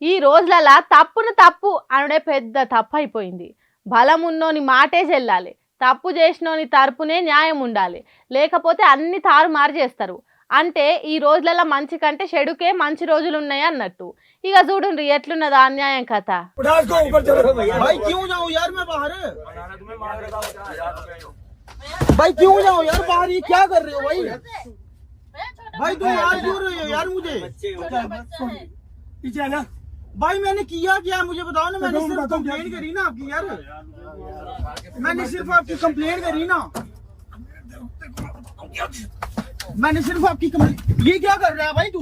ఈ రోజులలో తప్పును తప్పు అనుడే పెద్ద తప్పు అయిపోయింది. బలం ఉన్నోని మాటే చెల్లాలి, తప్పు చేసినోని తరపునే న్యాయం ఉండాలి, లేకపోతే అన్ని తారుమారు చేస్తారు. అంటే ఈ రోజులలో మంచి కంటే చెడుకే మంచి రోజులు ఉన్నాయి అన్నట్టు. ఇక చూడండి ఎట్లున్నదో అన్యాయం కథ. भाई क्यों जाओ यार बाहर, ये क्या कर रहे हो भाई? भाई तुम यार क्यों रहे हो यार मुझे? पीछे ना भाई, मैंने किया क्या मुझे बताओ ना। मैंने सिर्फ कंप्लेंट करी ना आपकी यार, मैंने सिर्फ आपकी कंप्लेंट करी ना, मैंने सिर्फ आपकी कंप्लेंट। ये क्या कर रहा है भाई तू?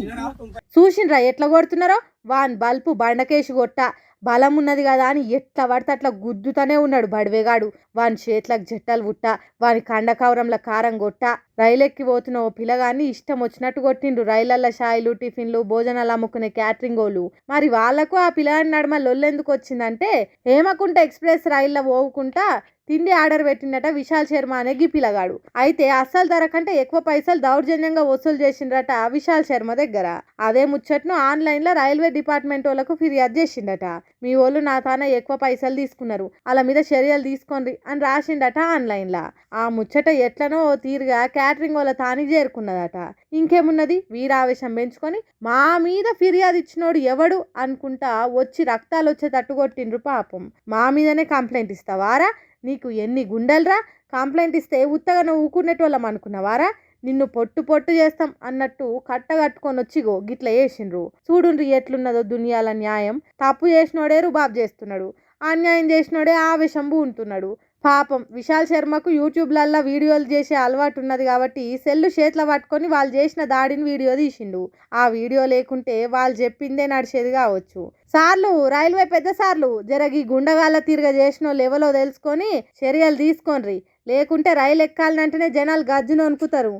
చూసిండ్రా ఎట్లా కొడుతున్నారో. వాన్ బల్పు బండకేసి కొట్ట బలం ఉన్నది కదా అని ఎట్లా పడితే అట్లా గుద్దుతూనే ఉన్నాడు బడివేగాడు. వాని చేతులకు జట్టలు పుట్ట, వాని కండకవరంల కారం కొట్ట. రైలెక్కి పోతున్న ఓ పిల్లగాన్ని ఇష్టం వచ్చినట్టు కొట్టిండ్రు రైళ్లల్లో షాయిలు టిఫిన్లు భోజనాలు అమ్ముకునే క్యాటరింగ్ వాళ్ళు. మరి వాళ్లకు ఆ పిల్లగాని నడుమ లొల్లెందుకు వచ్చిందంటే, హేమకుంట ఎక్స్ప్రెస్ రైల్లో పోవుకుంటా తిండి ఆర్డర్ పెట్టిండట విశాల్ శర్మ అనే గి పిల్లగాడు. అయితే అస్సలు ధర కంటే ఎక్కువ పైసలు దౌర్జన్యంగా వసూలు చేసిండ్రట విశాల్ శర్మ దగ్గర. అదే ముచ్చట్ను ఆన్లైన్లో రైల్వే డిపార్ట్మెంట్ వాళ్ళకు ఫిర్యాదు చేసిండట. మీ వాళ్ళు నా తాన ఎక్కువ పైసలు తీసుకున్నారు, వాళ్ళ మీద చర్యలు తీసుకోండి అని రాసిండట ఆన్లైన్లో. ఆ ముచ్చట ఎట్లనో ఓ తీరుగా క్యాటరింగ్ వాళ్ళ తానికి చేరుకున్నదట. ఇంకేమున్నది, వీరావేశం పెంచుకొని మా మీద ఫిర్యాదు ఇచ్చినోడు ఎవడు అనుకుంటా వచ్చి రక్తాలు వచ్చే తట్టుకొట్టిండ్రు పాపం. మా మీదనే కంప్లైంట్ ఇస్తావారా, నీకు ఎన్ని గుండెలరా, కంప్లైంట్ ఇస్తే ఉత్తగా నువ్వు ఊకునేటోళ్ళం అనుకున్నావారా, నిన్ను పొట్టు పొట్టు చేస్తాం అన్నట్టు కట్టగట్టుకొని వచ్చిగో గిట్ల వేసిండ్రు. చూడుండ్రి ఎట్లున్నదో దునియాల న్యాయం. తప్పు చేసినోడే రుబాబ్ చేస్తున్నాడు, అన్యాయం చేసినోడే ఆవేశంబు ఉంటున్నాడు. పాపం విశాల్ శర్మకు యూట్యూబ్లల్లో వీడియోలు చేసే అలవాటు ఉన్నది కాబట్టి సెల్లు చేతిలో పట్టుకొని వాళ్ళు చేసిన దాడిని వీడియో తీసిండు. ఆ వీడియో లేకుంటే వాళ్ళు చెప్పిందే నడిచేది కావచ్చు. సార్లు రైల్వే పెద్ద సార్లు జరగి గుండగాళ్ళ తిరగ చేసిన వాళ్ళు ఎవరో తెలుసుకొని చర్యలు తీసుకోండి, లేకుంటే రైలు ఎక్కాలంటేనే జనాలు గజ్జును వణుకుతారు.